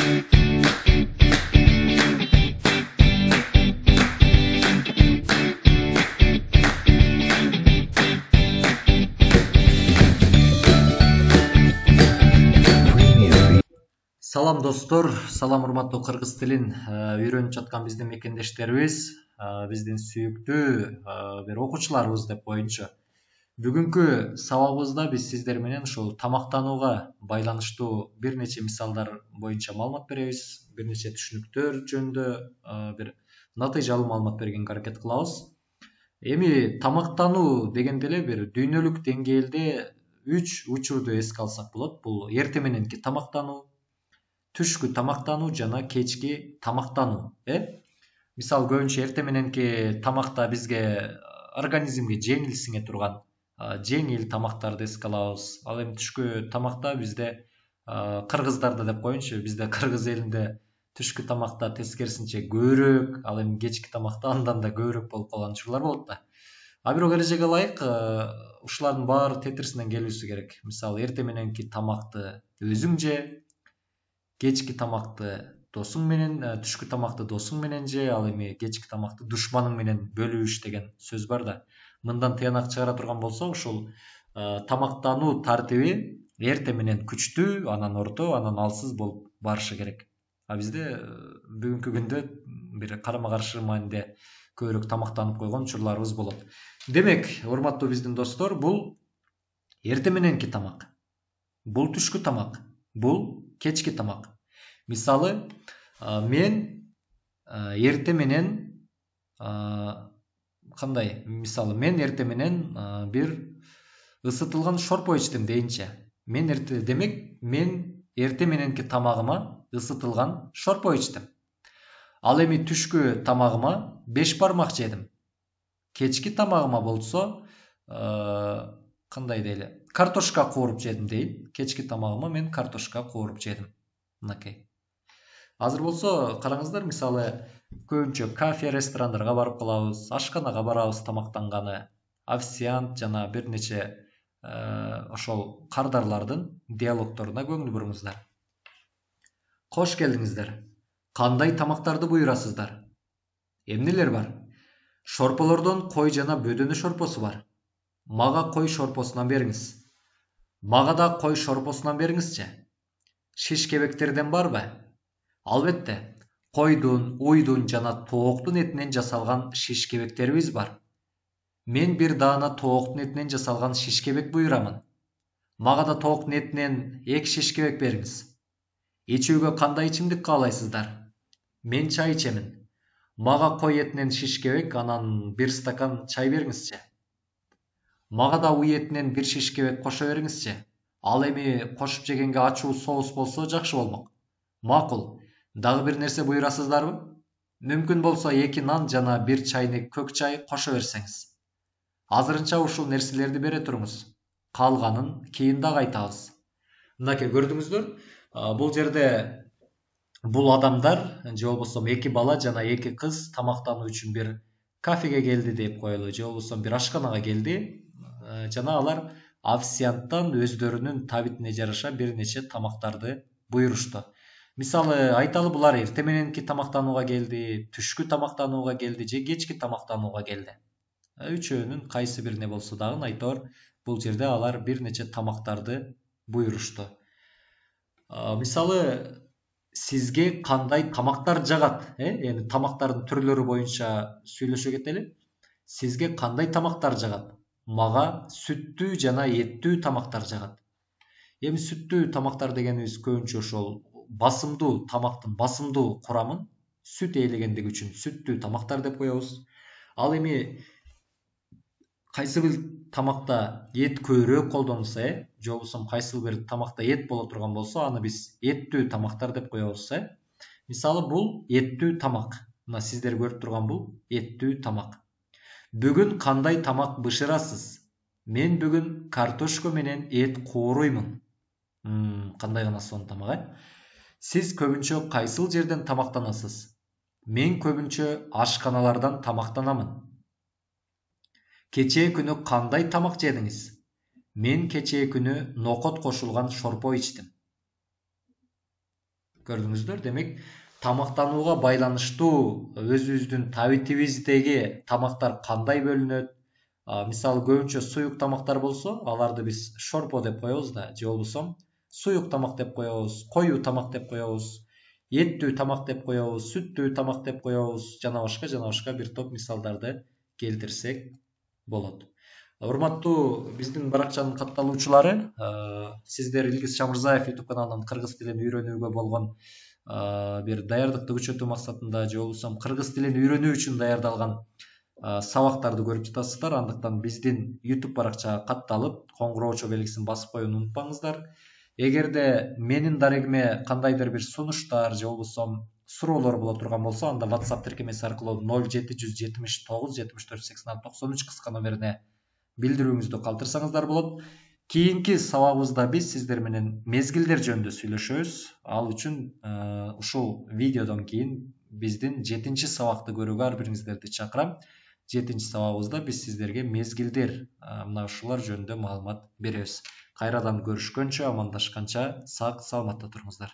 Салам достор, салам урматтуу кыргыз тилин үйрөнүп жаткан биздин мекендештерибиз, биздин сүйүктүү бир окуучуларыбыз деп коеюнчу. Бүгүнкү сабагыбызда биз сиздер менен ушул тамактанууга байланыштуу бир нече мисалдар боюнча маалымат беребиз, бир нече түшүнүктөр жөнүндө бир натыйжалуу маалымат бергенге аракет кылабыз. Эми тамактануу дегенде эле бир дүйнөлүк деңгээлде 3 учурду эске алсак болот. Бул эртең мененки тамактануу, түшкү тамактануу жана кечки тамактануу. Мисалы көбүнчө эртең мененки тамакта бизге организмге жеңил сиңе турган жеңил тамактарды эске алабыз. Ал эми түшкү тамакта бизде кыргыздарда деп коеюнчу, бизде кыргыз элинде түшкү тамакта тескерисинче көбүрөөк, ал эми кечки тамакта андан да көбүрөөк болуп калган учурлар болот да. А бирок эрежеге ылайык ушулардын баары тетирисинен келүүсү керек. Мисалы эртең мененки тамакты өзүң же, кечки тамакты досуң менен, түшкү тамакты досуң менен же, ал эми кечки тамакты душманың менен бөлүп иш деген сөз бар да. Мындан тыянак чыгара турган болсок, ушул тамактануу тартиби эртең менен күчтүү, анан орто, анан алсыз болуп барышы керек. А бизде бүгүнкү күндө бир карама каршы маанилде көбүрөөк тамактанып койгон учурларыбыз болот. Демек, урматтуу биздин достор, бул эртең мененки тамак, бул түшкү тамак, бул кечки тамак. Мисалы, мен эртең менен кандай? Мисалы, мен эртең менен бир ысытылган шорпо ичтим дейинчи. Демек, мен эртең мененки тамагыма ысытылган шорпо ичтим. Ал эми түшкү тамагыма 5 бармак жедим. Кечки тамагыма болсо, кандай дейли? Картошка кууруп жедим дейин. Кечки тамагыма мен картошка кууруп жедим. Мынакей. Азыр болсо караңыздар, мисалы көбүнчө кафе, ресторандарга барып калабыз, ашканага барабыз тамактанганы. Официант жана бир нече ошол кардарлардын диалогторуна көңүл буруңуздар. Кош келдиңиздер. Кандай тамактарды буйрасыздар? Эмнелер бар? Шорполордон кой жана бөдөнө шорпосу бар. Мага кой шорпосунан бериңиз. Мага да кой шорпосунан бериңизчи. Шишкебектерден барбы? Албетте, койдун, уйдун жана тооктун этинен жасалган шишкебектерибиз бар. Мен бир даана тооктун этинен жасалган шишкебек буйрамын. Мага да тооктун этинен 2 шишкебек бериңиз. Ичүүгө кандай ичимдик каалайсыздар? Мен чай ичемин. Мага кой этинен шишкебек, анан 1 стакан чай бериңизчи. Мага да уй этинен 1 шишкебек кошо бериңизчи. Ал эми кошуп жегенге ачуу соус болсо жакшы болмок. Макул. Дагы бир нерсе буйрасыздарбы? Мүмкүн болсо 2 нан жана 1 чайнек көк чай кошо берсеңиз. Азырынча ушул нерселерди бере туруңуз. Калганын кийин дагы айтабыз. Мынакей, көрдүңүздөр? Бул жерде бул адамдар, же болбосо 2 бала жана 2 кыз тамактануу үчүн бир кафеге келди деп коелу, же болбосо бир ашканага келди. Жана алар официанттан өздөрүнүн табитине жараша бир нече тамактарды буйрушту. Мисалы, айталы булар эртең мененки тамактанууга келди, түшкү тамактанууга келди же кечки тамактанууга келди. Үчөөнүн кайсы бирине болсо дагы айтор, бул жерде алар бир нече тамактарды буйрушту. Мисалы, сизге кандай тамактар жагат? Эми тамактардын түрлөрү боюнча сүйлөшө кетели. Сизге кандай тамактар жагат? Мага сүттүү жана эттүү тамактар жагат. Эми сүттүү тамактар дегенибиз көбүнчө ошол басымдуу, тамактын басымдуу курамын сүт ээлегендиги үчүн сүттүү тамактар деп коебуз. Ал эми кайсы бир тамакта эт көбүрөөк колдонулса, же болбосо кайсы бир тамакта эт боло турган болсо, аны биз эттүү тамактар деп коебуз. Мисалы, бул эттүү тамак. Мына сиздер көрүп турган бул эттүү тамак. Бүгүн кандай тамак бышырасыз? Мен бүгүн картошка менен эт кууруймун. Кандай гана сонун тамак, Сиз көбүнчө кайсыл жерден тамактанасыз? Мен көбүнчө ашканалардан тамактанамын. Кечээ күнү кандай тамак жедиңиз? Мен кечээ күнү нокот кошулган шорпо ичтим. Көрдүңүздөр, демек тамактанууга байланыштуу өзүбүздүн табитибиздеги тамактар кандай бөлүнөт? Мисалы көбүнчө суюк тамактар болсо, аларды биз шорпо деп коебуз да, же болбосо суюк тамак деп коебуз, коюу тамак деп коебуз, эттүү тамак деп коебуз, сүттүү тамак деп коебуз, жана башка бир топ мисалдарды келтирсек болот. Урматтуу биздин баракчанын катталуучулары, сиздер Илгиз Шамырзаев YouTube каналынан кыргыз тилин үйрөнүүгө болгон бир даярдыкты күчөтүү максатында же болбосо кыргыз тилин үйрөнүү үчүн даярдалган сабактарды көрүп жатасыздар. Андыктан биздин YouTube баракчага катталып, коңгуроочу белгисин басып коюуну унутпаңыздар. Эгерде менин дарегиме кандайдыр бир сунуштар же болбосо суроолор боло турган болсо, анда WhatsApp тиркемеси аркылуу 0779748693 кыска номерине билдирүүңүздү калтырсаңыздар болот. Кийинки сабагыбызда биз сиздер менен мезгилдер жөнүндө сүйлөшөбүз. Ал үчүн ушул видеодон кийин биздин 7-чи сабакты көрүүгө ар бириңиздерди чакырам. 7-чи сабагыбызда биз сиздерге мезгилдер мына ушулар жөнүндө маалымат беребиз. Кайрадан көрүшкөнчө, амандашканча сак саламатта туруңуздар.